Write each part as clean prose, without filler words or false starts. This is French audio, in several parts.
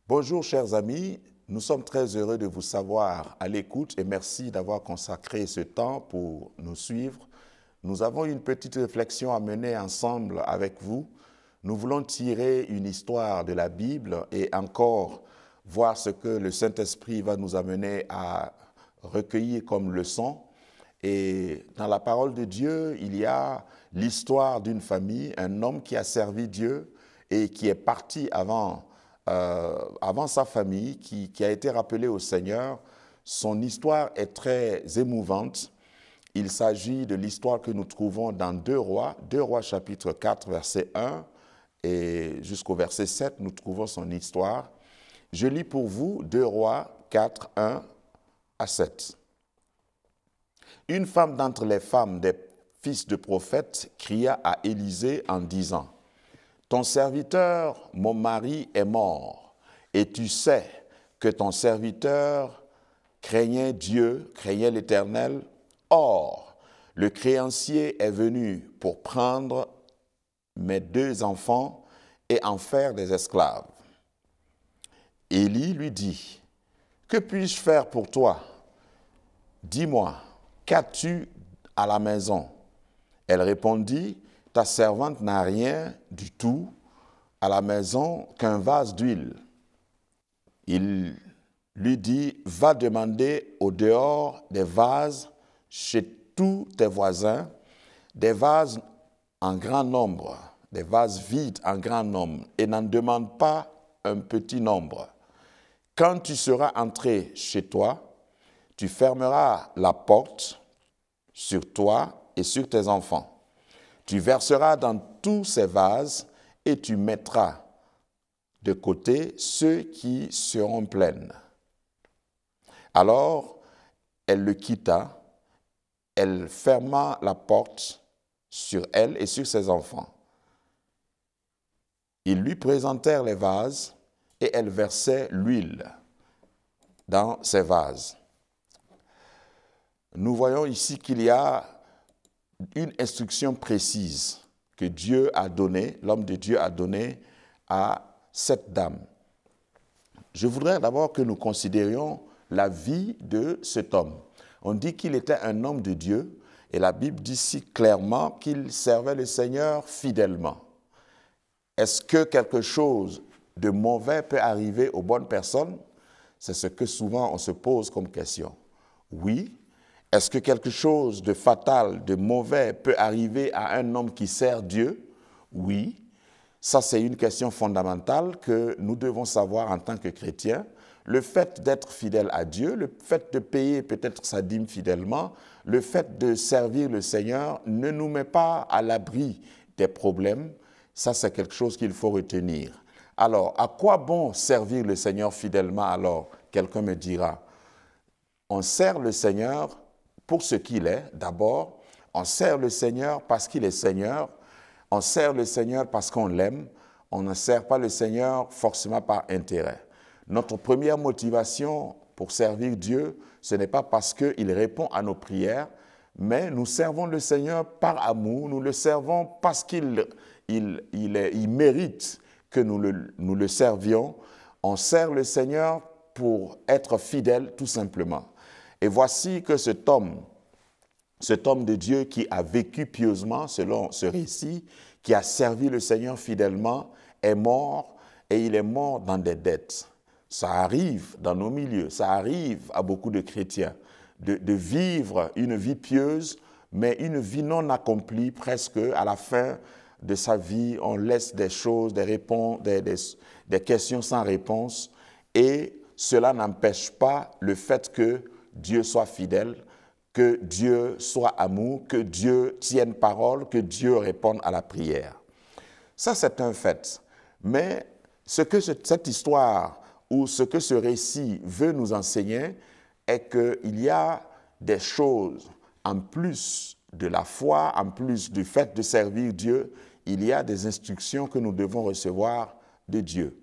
Bonjour chers amis, nous sommes très heureux de vous savoir à l'écoute et merci d'avoir consacré ce temps pour nous suivre. Nous avons une petite réflexion à mener ensemble avec vous. Nous voulons tirer une histoire de la Bible et encore voir ce que le Saint-Esprit va nous amener à recueillir comme leçon. Et dans la parole de Dieu, il y a l'histoire d'une famille, un homme qui a servi Dieu et qui est parti avant sa famille, qui a été rappelé au Seigneur. Son histoire est très émouvante. Il s'agit de l'histoire que nous trouvons dans 2 Rois chapitre 4, verset 1, et jusqu'au verset 7, nous trouvons son histoire. Je lis pour vous 2 Rois 4, 1 à 7. Une femme d'entre les femmes des fils de prophètes cria à Élisée en disant: « Ton serviteur, mon mari, est mort, et tu sais que ton serviteur craignait Dieu, craignait l'Éternel. Or, le créancier est venu pour prendre mes 2 enfants et en faire des esclaves. » Élie lui dit: « Que puis-je faire pour toi? Dis-moi, qu'as-tu à la maison? » Elle répondit: « Ta servante n'a rien du tout à la maison qu'un vase d'huile. » Il lui dit: « Va demander au dehors des vases chez tous tes voisins, des vases en grand nombre, des vases vides en grand nombre, et n'en demande pas un petit nombre. Quand tu seras entré chez toi, tu fermeras la porte sur toi et sur tes enfants. Tu verseras dans tous ces vases et tu mettras de côté ceux qui seront pleins. » Alors, elle le quitta, elle ferma la porte sur elle et sur ses enfants. Ils lui présentèrent les vases et elle versait l'huile dans ces vases. Nous voyons ici qu'il y a une instruction précise que Dieu a donnée, l'homme de Dieu a donnée à cette dame. Je voudrais d'abord que nous considérions la vie de cet homme. On dit qu'il était un homme de Dieu et la Bible dit si clairement qu'il servait le Seigneur fidèlement. Est-ce que quelque chose de mauvais peut arriver aux bonnes personnes? C'est ce que souvent on se pose comme question. Oui. Est-ce que quelque chose de fatal, de mauvais peut arriver à un homme qui sert Dieu? Oui. Ça, c'est une question fondamentale que nous devons savoir en tant que chrétiens. Le fait d'être fidèle à Dieu, le fait de payer peut-être sa dîme fidèlement, le fait de servir le Seigneur ne nous met pas à l'abri des problèmes. Ça, c'est quelque chose qu'il faut retenir. Alors, à quoi bon servir le Seigneur fidèlement alors? Quelqu'un me dira. On sert le Seigneur pour ce qu'il est, d'abord. On sert le Seigneur parce qu'il est Seigneur. On sert le Seigneur parce qu'on l'aime. On ne sert pas le Seigneur forcément par intérêt. Notre première motivation pour servir Dieu, ce n'est pas parce qu'il répond à nos prières, mais nous servons le Seigneur par amour. Nous le servons parce qu'il mérite que nous le servions. On sert le Seigneur pour être fidèle tout simplement. Et voici que cet homme de Dieu qui a vécu pieusement, selon ce récit, qui a servi le Seigneur fidèlement, est mort et il est mort dans des dettes. Ça arrive dans nos milieux, ça arrive à beaucoup de chrétiens de vivre une vie pieuse, mais une vie non accomplie presque à la fin de sa vie. On laisse des choses, des questions sans réponse et cela n'empêche pas le fait que Dieu soit fidèle, que Dieu soit amour, que Dieu tienne parole, que Dieu réponde à la prière. Ça, c'est un fait. Mais ce que cette histoire ou ce que ce récit veut nous enseigner est qu'il y a des choses en plus de la foi, en plus du fait de servir Dieu, il y a des instructions que nous devons recevoir de Dieu.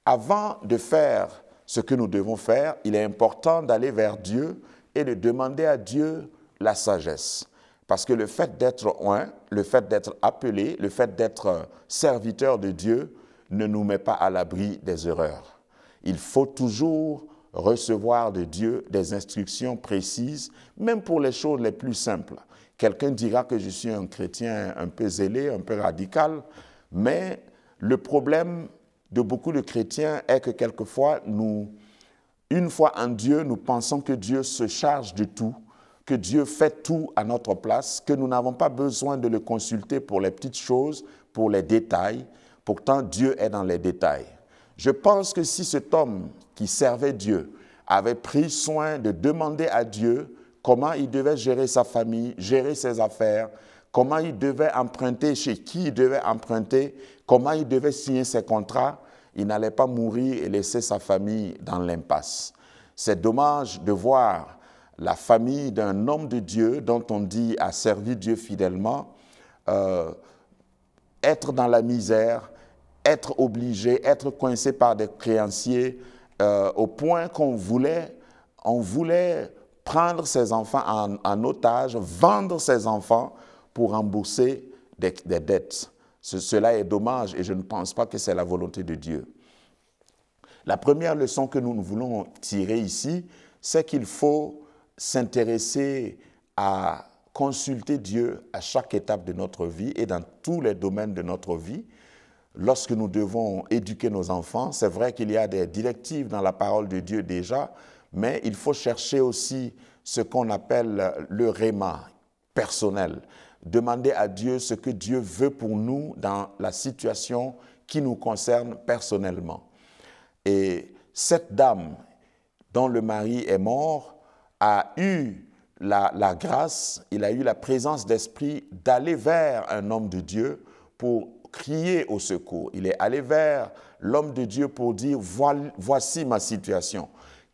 Avant de faire ce que nous devons faire, il est important d'aller vers Dieu et de demander à Dieu la sagesse. Parce que le fait d'être oint, le fait d'être appelé, le fait d'être serviteur de Dieu ne nous met pas à l'abri des erreurs. Il faut toujours recevoir de Dieu des instructions précises, même pour les choses les plus simples. Quelqu'un dira que je suis un chrétien un peu zélé, un peu radical, mais le problème de beaucoup de chrétiens est que quelquefois, une fois en Dieu, nous pensons que Dieu se charge de tout, que Dieu fait tout à notre place, que nous n'avons pas besoin de le consulter pour les petites choses, pour les détails. Pourtant, Dieu est dans les détails. Je pense que si cet homme qui servait Dieu avait pris soin de demander à Dieu comment il devait gérer sa famille, gérer ses affaires, comment il devait emprunter, chez qui il devait emprunter, comment il devait signer ses contrats, il n'allait pas mourir et laisser sa famille dans l'impasse. C'est dommage de voir la famille d'un homme de Dieu dont on dit a servi Dieu fidèlement, être dans la misère, être obligé, être coincé par des créanciers, au point qu'on voulait prendre ses enfants en otage, vendre ses enfants pour rembourser des dettes. Cela est dommage et je ne pense pas que c'est la volonté de Dieu. La première leçon que nous voulons tirer ici, c'est qu'il faut s'intéresser à consulter Dieu à chaque étape de notre vie et dans tous les domaines de notre vie. Lorsque nous devons éduquer nos enfants, c'est vrai qu'il y a des directives dans la parole de Dieu déjà, mais il faut chercher aussi ce qu'on appelle le réma personnel. Demander à Dieu ce que Dieu veut pour nous dans la situation qui nous concerne personnellement. Et cette dame dont le mari est mort a eu la grâce, il a eu la présence d'esprit d'aller vers un homme de Dieu pour crier au secours. Il est allé vers l'homme de Dieu pour dire, voici ma situation.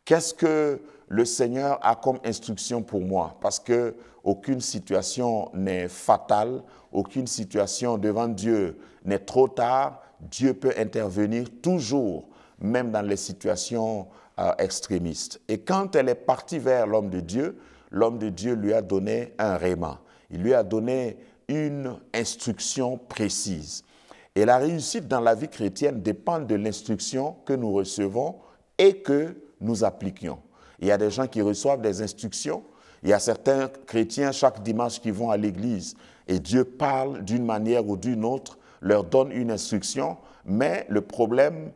Qu'est-ce que le Seigneur a comme instruction pour moi? Parce qu'aucune situation n'est fatale, aucune situation devant Dieu n'est trop tard. Dieu peut intervenir toujours, même dans les situations extrémistes. Et quand elle est partie vers l'homme de Dieu lui a donné un réma. Il lui a donné une instruction précise. Et la réussite dans la vie chrétienne dépend de l'instruction que nous recevons et que nous appliquions. Il y a des gens qui reçoivent des instructions. Il y a certains chrétiens, chaque dimanche, qui vont à l'église et Dieu parle d'une manière ou d'une autre, leur donne une instruction, mais le problème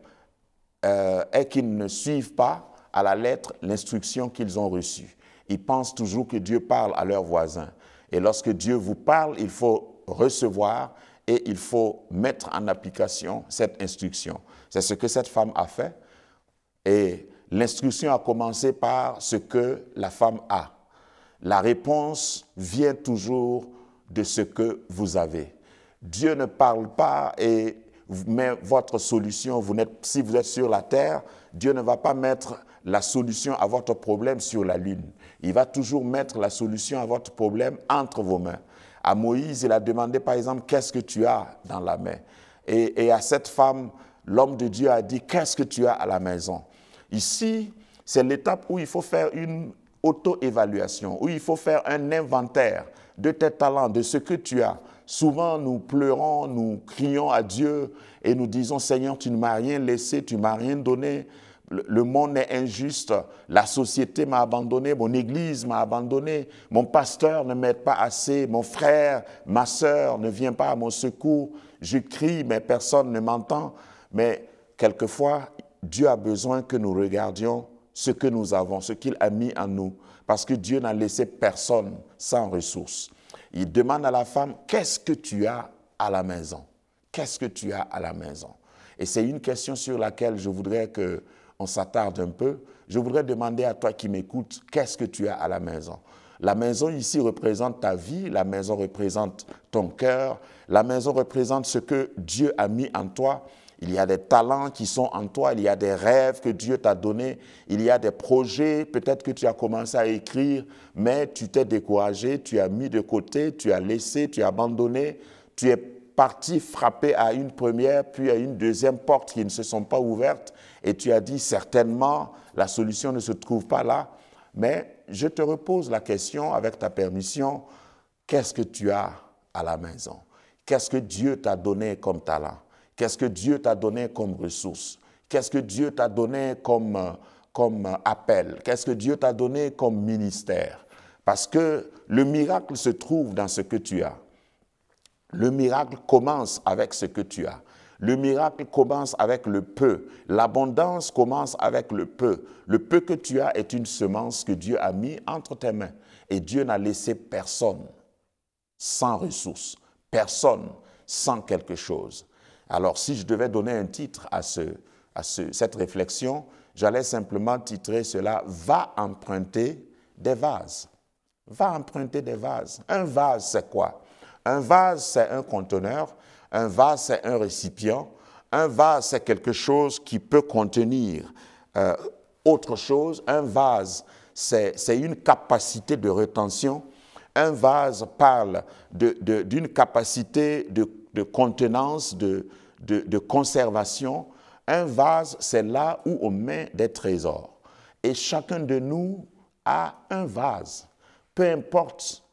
est qu'ils ne suivent pas à la lettre l'instruction qu'ils ont reçue. Ils pensent toujours que Dieu parle à leurs voisins. Et lorsque Dieu vous parle, il faut recevoir et il faut mettre en application cette instruction. C'est ce que cette femme a fait. Et l'instruction a commencé par ce que la femme a. La réponse vient toujours de ce que vous avez. Dieu ne parle pas et met votre solution. Si vous êtes sur la terre, Dieu ne va pas mettre la solution à votre problème sur la lune. Il va toujours mettre la solution à votre problème entre vos mains. À Moïse, il a demandé par exemple, qu'est-ce que tu as dans la main? Et à cette femme, l'homme de Dieu a dit, qu'est-ce que tu as à la maison? Ici, c'est l'étape où il faut faire une auto-évaluation, où il faut faire un inventaire de tes talents, de ce que tu as. Souvent, nous pleurons, nous crions à Dieu et nous disons, Seigneur, tu ne m'as rien laissé, tu ne m'as rien donné. Le monde est injuste, la société m'a abandonné, mon église m'a abandonné, mon pasteur ne m'aide pas assez, mon frère, ma sœur ne vient pas à mon secours. Je crie, mais personne ne m'entend. Mais quelquefois, Dieu a besoin que nous regardions ce que nous avons, ce qu'il a mis en nous, parce que Dieu n'a laissé personne sans ressources. Il demande à la femme, qu'est-ce que tu as à la maison? Qu'est-ce que tu as à la maison? Et c'est une question sur laquelle je voudrais qu'on s'attarde un peu. Je voudrais demander à toi qui m'écoutes, qu'est-ce que tu as à la maison? La maison ici représente ta vie, la maison représente ton cœur, la maison représente ce que Dieu a mis en toi. Il y a des talents qui sont en toi, il y a des rêves que Dieu t'a donnés, il y a des projets, peut-être que tu as commencé à écrire, mais tu t'es découragé, tu as mis de côté, tu as laissé, tu as abandonné, tu es parti frapper à une première, puis à une deuxième porte qui ne se sont pas ouvertes, et tu as dit certainement la solution ne se trouve pas là, mais je te repose la question avec ta permission, qu'est-ce que tu as à la maison? Qu'est-ce que Dieu t'a donné comme talent? Qu'est-ce que Dieu t'a donné comme ressource? Qu'est-ce que Dieu t'a donné comme appel? Qu'est-ce que Dieu t'a donné comme ministère? Parce que le miracle se trouve dans ce que tu as. Le miracle commence avec ce que tu as. Le miracle commence avec le peu. L'abondance commence avec le peu. Le peu que tu as est une semence que Dieu a mis entre tes mains. Et Dieu n'a laissé personne sans ressources, personne sans quelque chose. Alors, si je devais donner un titre à cette réflexion, j'allais simplement titrer cela « Va emprunter des vases ». Va emprunter des vases. Un vase, c'est quoi? Un vase, c'est un conteneur. Un vase, c'est un récipient. Un vase, c'est quelque chose qui peut contenir autre chose. Un vase, c'est une capacité de rétention. Un vase parle d'une capacité de contenance, de conservation. Un vase, c'est là où on met des trésors. Et chacun de nous a un vase. Peu importe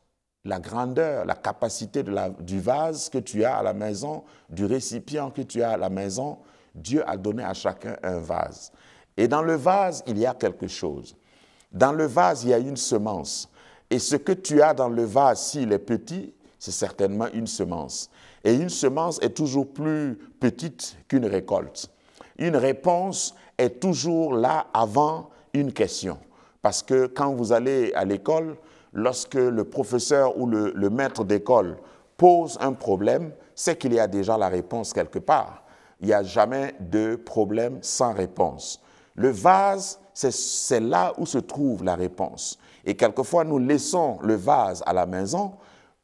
la grandeur, la capacité du vase que tu as à la maison, du récipient que tu as à la maison, Dieu a donné à chacun un vase. Et dans le vase, il y a quelque chose. Dans le vase, il y a une semence. Et ce que tu as dans le vase, s'il est petit, c'est certainement une semence. Et une semence est toujours plus petite qu'une récolte. Une réponse est toujours là avant une question. Parce que quand vous allez à l'école, lorsque le professeur ou le maître d'école pose un problème, c'est qu'il y a déjà la réponse quelque part. Il n'y a jamais de problème sans réponse. Le vase, c'est là où se trouve la réponse. Et quelquefois, nous laissons le vase à la maison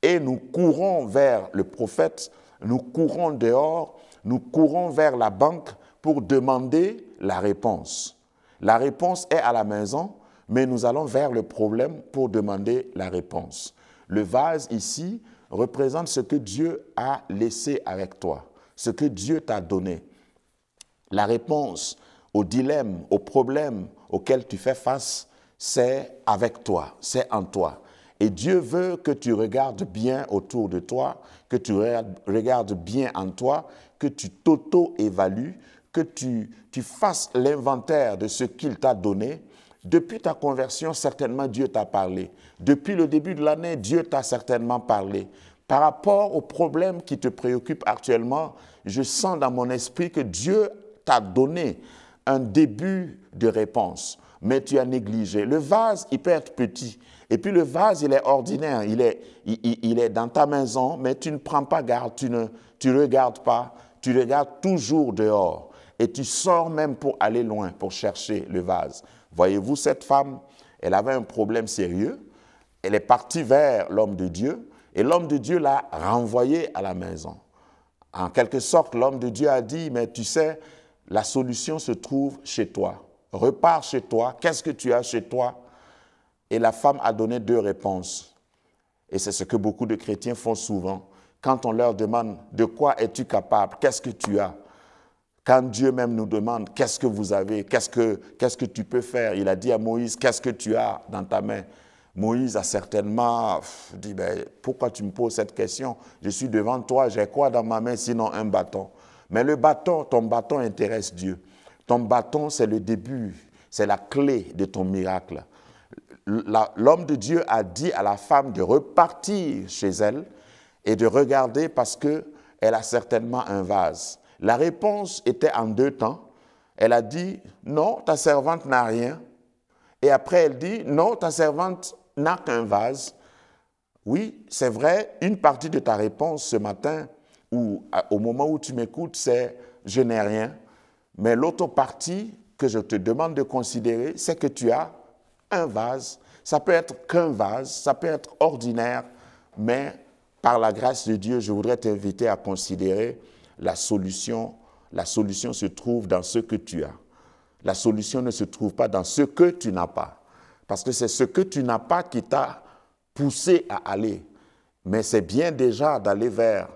et nous courons vers le prophète, nous courons dehors, nous courons vers la banque pour demander la réponse. La réponse est à la maison, mais nous allons vers le problème pour demander la réponse. Le vase ici représente ce que Dieu a laissé avec toi, ce que Dieu t'a donné. La réponse au dilemme, au problème auquel tu fais face, c'est avec toi, c'est en toi. Et Dieu veut que tu regardes bien autour de toi, que tu regardes bien en toi, que tu t'auto-évalues, que tu fasses l'inventaire de ce qu'il t'a donné. Depuis ta conversion, certainement Dieu t'a parlé. Depuis le début de l'année, Dieu t'a certainement parlé. Par rapport aux problèmes qui te préoccupent actuellement, je sens dans mon esprit que Dieu t'a donné un début de réponse, mais tu as négligé. Le vase, il peut être petit. Et puis le vase, il est ordinaire, il est dans ta maison, mais tu ne prends pas garde, tu ne regardes pas, tu regardes toujours dehors. Et tu sors même pour aller loin, pour chercher le vase. Voyez-vous, cette femme, elle avait un problème sérieux. Elle est partie vers l'homme de Dieu et l'homme de Dieu l'a renvoyée à la maison. En quelque sorte, l'homme de Dieu a dit, mais tu sais, la solution se trouve chez toi. Repars chez toi. Qu'est-ce que tu as chez toi? Et la femme a donné deux réponses. Et c'est ce que beaucoup de chrétiens font souvent. Quand on leur demande, de quoi es-tu capable? Qu'est-ce que tu as? Quand Dieu même nous demande, qu'est-ce que vous avez? Qu'est-ce que tu peux faire? Il a dit à Moïse, qu'est-ce que tu as dans ta main? Moïse a certainement dit, pourquoi tu me poses cette question? Je suis devant toi, j'ai quoi dans ma main sinon un bâton? Mais le bâton, ton bâton intéresse Dieu. Ton bâton, c'est le début, c'est la clé de ton miracle. L'homme de Dieu a dit à la femme de repartir chez elle et de regarder parce qu'elle a certainement un vase. La réponse était en deux temps. Elle a dit, non, ta servante n'a rien. Et après, elle dit, non, ta servante n'a qu'un vase. Oui, c'est vrai, une partie de ta réponse ce matin, ou au moment où tu m'écoutes, c'est « je n'ai rien ». Mais l'autre partie que je te demande de considérer, c'est que tu as un vase. Ça peut être qu'un vase, ça peut être ordinaire, mais par la grâce de Dieu, je voudrais t'inviter à considérer la solution. La solution se trouve dans ce que tu as. La solution ne se trouve pas dans ce que tu n'as pas. Parce que c'est ce que tu n'as pas qui t'a poussé à aller. Mais c'est bien déjà d'aller vers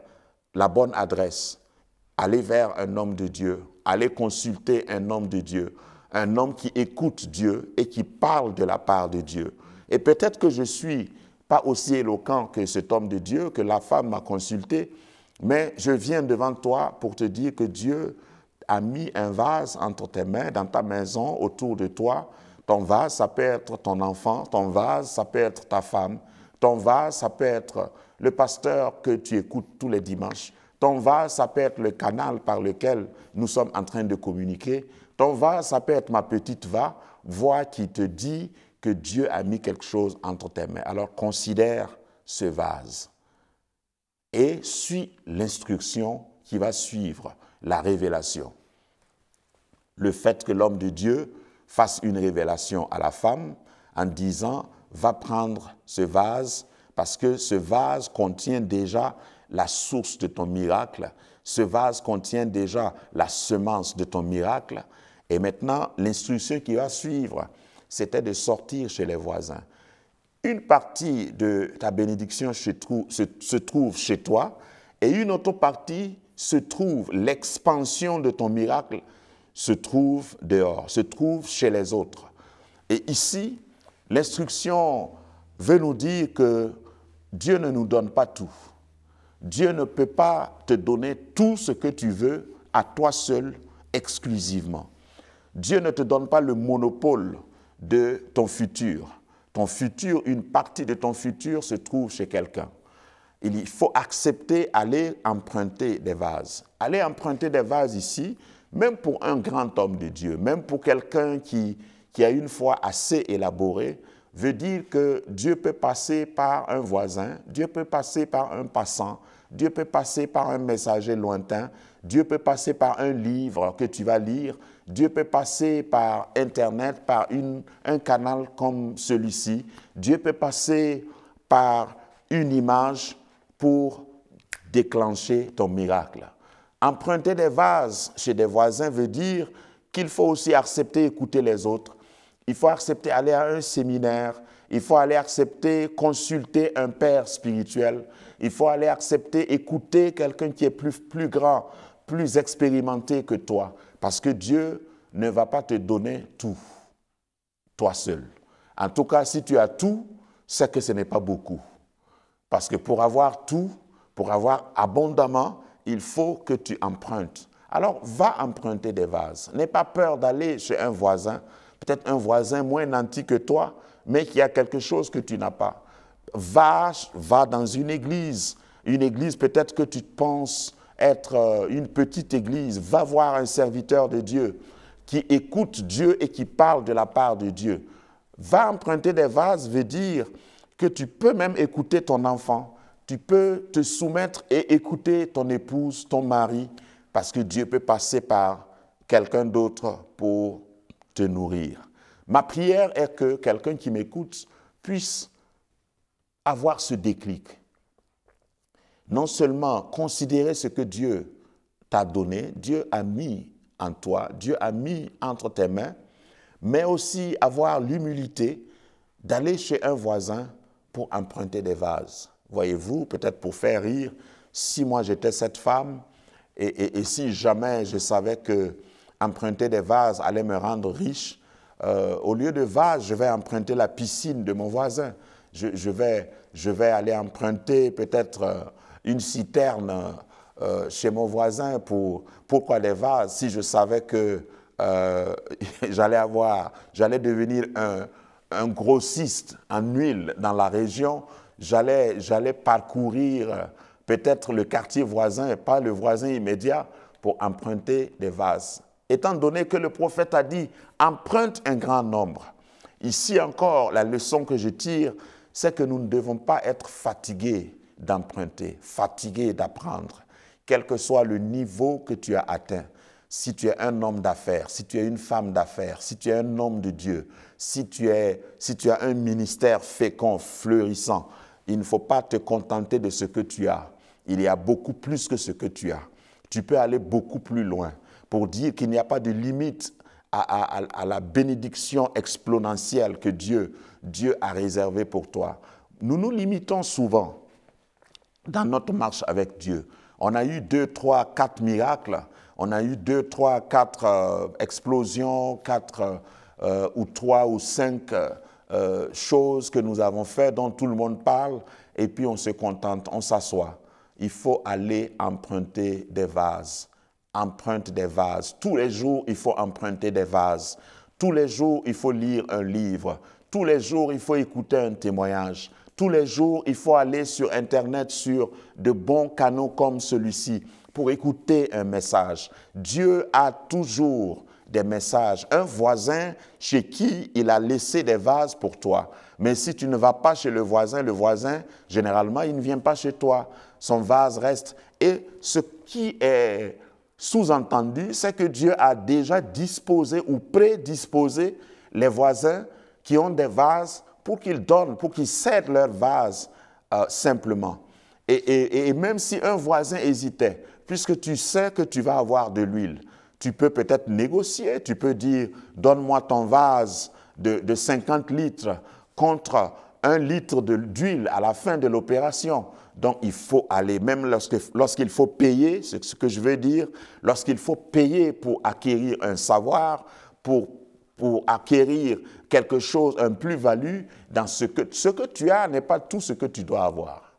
la bonne adresse, aller vers un homme de Dieu, aller consulter un homme de Dieu, un homme qui écoute Dieu et qui parle de la part de Dieu. Et peut-être que je ne suis pas aussi éloquent que cet homme de Dieu, que la femme m'a consulté, mais je viens devant toi pour te dire que Dieu a mis un vase entre tes mains, dans ta maison, autour de toi. Ton vase, ça peut être ton enfant. Ton vase, ça peut être ta femme. Ton vase, ça peut être le pasteur que tu écoutes tous les dimanches. Ton vase, ça peut être le canal par lequel nous sommes en train de communiquer. Ton vase, ça peut être ma petite voix qui te dit que Dieu a mis quelque chose entre tes mains. Alors considère ce vase et suis l'instruction qui va suivre la révélation. Le fait que l'homme de Dieu fasse une révélation à la femme en disant « va prendre ce vase parce que ce vase contient déjà la source de ton miracle, ce vase contient déjà la semence de ton miracle. » Et maintenant, l'instruction qui va suivre, c'était de sortir chez les voisins. Une partie de ta bénédiction se trouve chez toi et une autre partie se trouve, l'expansion de ton miracle se trouve dehors, se trouve chez les autres. Et ici, l'instruction veut nous dire que Dieu ne nous donne pas tout. Dieu ne peut pas te donner tout ce que tu veux à toi seul, exclusivement. Dieu ne te donne pas le monopole de ton futur. Ton futur, une partie de ton futur se trouve chez quelqu'un. Il faut accepter aller emprunter des vases. Aller emprunter des vases ici, même pour un grand homme de Dieu, même pour quelqu'un qui a une foi assez élaborée, veut dire que Dieu peut passer par un voisin, Dieu peut passer par un passant, Dieu peut passer par un messager lointain, Dieu peut passer par un livre que tu vas lire, Dieu peut passer par Internet, par un canal comme celui-ci, Dieu peut passer par une image pour déclencher ton miracle. Emprunter des vases chez des voisins veut dire qu'il faut aussi accepter écouter les autres. Il faut accepter aller à un séminaire. Il faut aller accepter consulter un père spirituel. Il faut aller accepter écouter quelqu'un qui est plus grand, plus expérimenté que toi. Parce que Dieu ne va pas te donner tout, toi seul. En tout cas, si tu as tout, c'est que ce n'est pas beaucoup. Parce que pour avoir tout, pour avoir abondamment, il faut que tu empruntes. Alors, va emprunter des vases. N'aie pas peur d'aller chez un voisin, peut-être un voisin moins nanti que toi, mais qui a quelque chose que tu n'as pas. Va dans une église peut-être que tu penses être une petite église. Va voir un serviteur de Dieu qui écoute Dieu et qui parle de la part de Dieu. Va emprunter des vases veut dire que tu peux même écouter ton enfant. Tu peux te soumettre et écouter ton épouse, ton mari, parce que Dieu peut passer par quelqu'un d'autre pour te nourrir. Ma prière est que quelqu'un qui m'écoute puisse avoir ce déclic. Non seulement considérer ce que Dieu t'a donné, Dieu a mis en toi, Dieu a mis entre tes mains, mais aussi avoir l'humilité d'aller chez un voisin pour emprunter des vases. Voyez-vous, peut-être pour faire rire, si moi j'étais cette femme et si jamais je savais que emprunter des vases allait me rendre riche, au lieu de vases, je vais emprunter la piscine de mon voisin. Je vais aller emprunter peut-être une citerne chez mon voisin. Pourquoi des vases? Si je savais que j'allais devenir un grossiste en huile dans la région, j'allais parcourir peut-être le quartier voisin et pas le voisin immédiat pour emprunter des vases. Étant donné que le prophète a dit « emprunte un grand nombre ». Ici encore, la leçon que je tire, c'est que nous ne devons pas être fatigués d'emprunter, fatigués d'apprendre, quel que soit le niveau que tu as atteint. Si tu es un homme d'affaires, si tu es une femme d'affaires, si tu es un homme de Dieu, si tu as un ministère fécond, fleurissant, il ne faut pas te contenter de ce que tu as. Il y a beaucoup plus que ce que tu as. Tu peux aller beaucoup plus loin pour dire qu'il n'y a pas de limite à la bénédiction exponentielle que Dieu a réservée pour toi. Nous nous limitons souvent dans notre marche avec Dieu. On a eu 2, 3, 4 miracles, on a eu 2, 3, 4 explosions, 4 ou 3 ou 5 choses que nous avons faites dont tout le monde parle, et puis on se contente, on s'assoit. Il faut aller emprunter des vases emprunte des vases. Tous les jours, il faut emprunter des vases. Tous les jours, il faut lire un livre. Tous les jours, il faut écouter un témoignage. Tous les jours, il faut aller sur Internet, sur de bons canaux comme celui-ci, pour écouter un message. Dieu a toujours des messages. Un voisin chez qui il a laissé des vases pour toi. Mais si tu ne vas pas chez le voisin, généralement, il ne vient pas chez toi. Son vase reste. Et ce qui est sous-entendu, c'est que Dieu a déjà disposé ou prédisposé les voisins qui ont des vases pour qu'ils donnent, pour qu'ils cèdent leurs vases simplement. Et même si un voisin hésitait, puisque tu sais que tu vas avoir de l'huile, tu peux peut-être négocier, tu peux dire « donne-moi ton vase de 50 litres contre 1 litre d'huile à la fin de l'opération ». Donc, il faut aller, même lorsqu'il faut payer, c'est ce que je veux dire, lorsqu'il faut payer pour acquérir un savoir, pour acquérir quelque chose, un plus-value, dans ce que tu as n'est pas tout ce que tu dois avoir.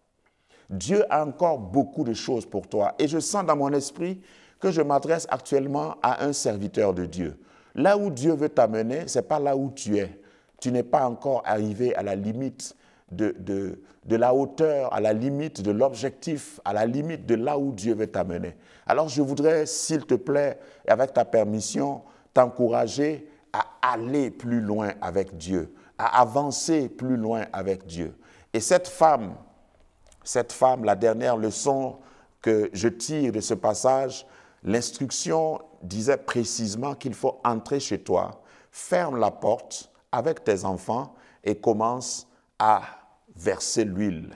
Dieu a encore beaucoup de choses pour toi. Et je sens dans mon esprit que je m'adresse actuellement à un serviteur de Dieu. Là où Dieu veut t'amener, ce n'est pas là où tu es. Tu n'es pas encore arrivé à la limite de la hauteur, à la limite de l'objectif, à la limite de là où Dieu veut t'amener. Alors je voudrais, s'il te plaît, et avec ta permission, t'encourager à aller plus loin avec Dieu, à avancer plus loin avec Dieu. Et cette femme, la dernière leçon que je tire de ce passage, l'instruction disait précisément qu'il faut entrer chez toi, ferme la porte avec tes enfants et commence à verser l'huile.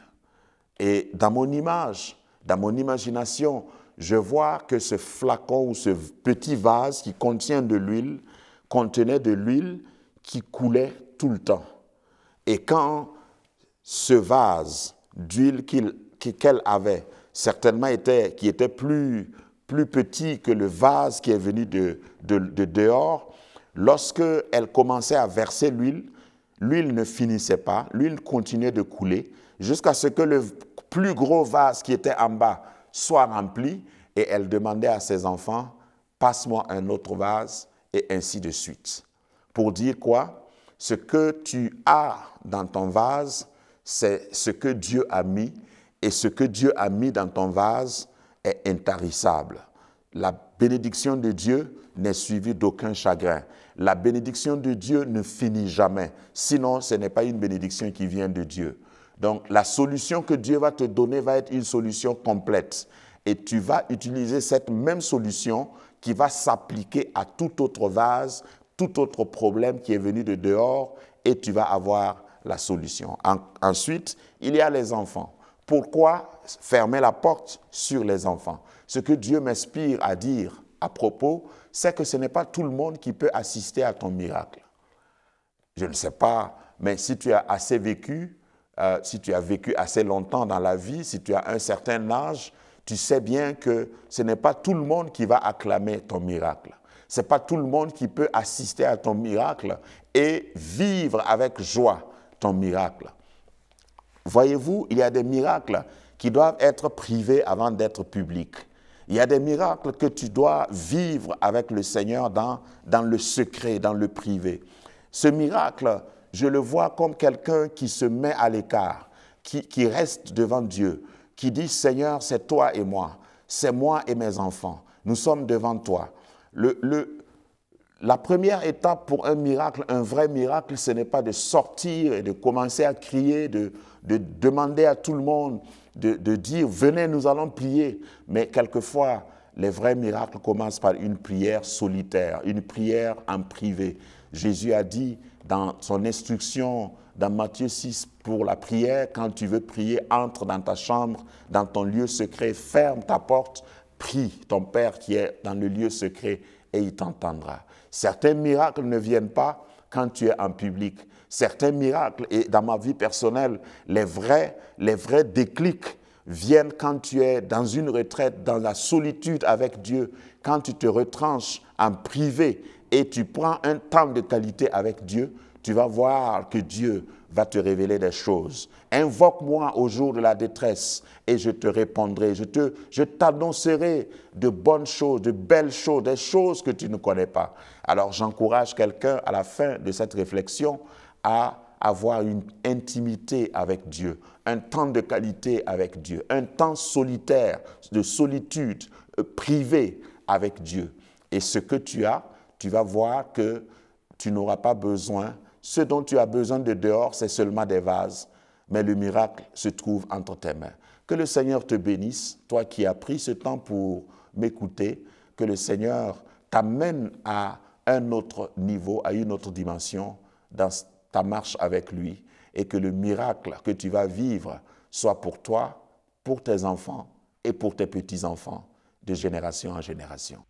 Et dans mon image, dans mon imagination, je vois que ce flacon ou ce petit vase qui contient de l'huile, contenait de l'huile qui coulait tout le temps. Et quand ce vase d'huile qu'elle avait, certainement qui était plus petit que le vase qui est venu de dehors, lorsque elle commençait à verser l'huile, l'huile ne finissait pas, l'huile continuait de couler jusqu'à ce que le plus gros vase qui était en bas soit rempli et elle demandait à ses enfants, passe-moi un autre vase et ainsi de suite. Pour dire quoi? Ce que tu as dans ton vase, c'est ce que Dieu a mis et ce que Dieu a mis dans ton vase est intarissable. La bénédiction de Dieu n'est suivie d'aucun chagrin. La bénédiction de Dieu ne finit jamais. Sinon, ce n'est pas une bénédiction qui vient de Dieu. Donc, la solution que Dieu va te donner va être une solution complète. Et tu vas utiliser cette même solution qui va s'appliquer à tout autre vase, tout autre problème qui est venu de dehors, et tu vas avoir la solution. Ensuite, il y a les enfants. Pourquoi fermer la porte sur les enfants? Ce que Dieu m'inspire à dire à propos, c'est que ce n'est pas tout le monde qui peut assister à ton miracle. Je ne sais pas, mais si tu as assez vécu, si tu as vécu assez longtemps dans la vie, si tu as un certain âge, tu sais bien que ce n'est pas tout le monde qui va acclamer ton miracle. Ce n'est pas tout le monde qui peut assister à ton miracle et vivre avec joie ton miracle. Voyez-vous, il y a des miracles qui doivent être privés avant d'être publics. Il y a des miracles que tu dois vivre avec le Seigneur dans le secret, dans le privé. Ce miracle, je le vois comme quelqu'un qui se met à l'écart, qui reste devant Dieu, qui dit « Seigneur, c'est toi et moi, c'est moi et mes enfants, nous sommes devant toi ». La première étape pour un miracle, un vrai miracle, ce n'est pas de sortir et de commencer à crier, de demander à tout le monde, de dire « Venez, nous allons prier ». Mais quelquefois, les vrais miracles commencent par une prière solitaire, une prière en privé. Jésus a dit dans son instruction, dans Matthieu 6, pour la prière, quand tu veux prier, entre dans ta chambre, dans ton lieu secret, ferme ta porte, prie ton Père qui est dans le lieu secret et il t'entendra. Certains miracles ne viennent pas quand tu es en public. Certains miracles, et dans ma vie personnelle, les vrais déclics viennent quand tu es dans une retraite, dans la solitude avec Dieu, quand tu te retranches en privé et tu prends un temps de qualité avec Dieu, tu vas voir que Dieu va te révéler des choses. Invoque-moi au jour de la détresse et je te répondrai. Je t'annoncerai de bonnes choses, de belles choses, des choses que tu ne connais pas. Alors j'encourage quelqu'un à la fin de cette réflexion à avoir une intimité avec Dieu, un temps de qualité avec Dieu, un temps solitaire, de solitude, privé avec Dieu. Et ce que tu as, tu vas voir que tu n'auras pas besoin. Ce dont tu as besoin de dehors, c'est seulement des vases, mais le miracle se trouve entre tes mains. Que le Seigneur te bénisse, toi qui as pris ce temps pour m'écouter, que le Seigneur t'amène à un autre niveau, à une autre dimension dans ta marche avec lui, et que le miracle que tu vas vivre soit pour toi, pour tes enfants et pour tes petits-enfants, de génération en génération.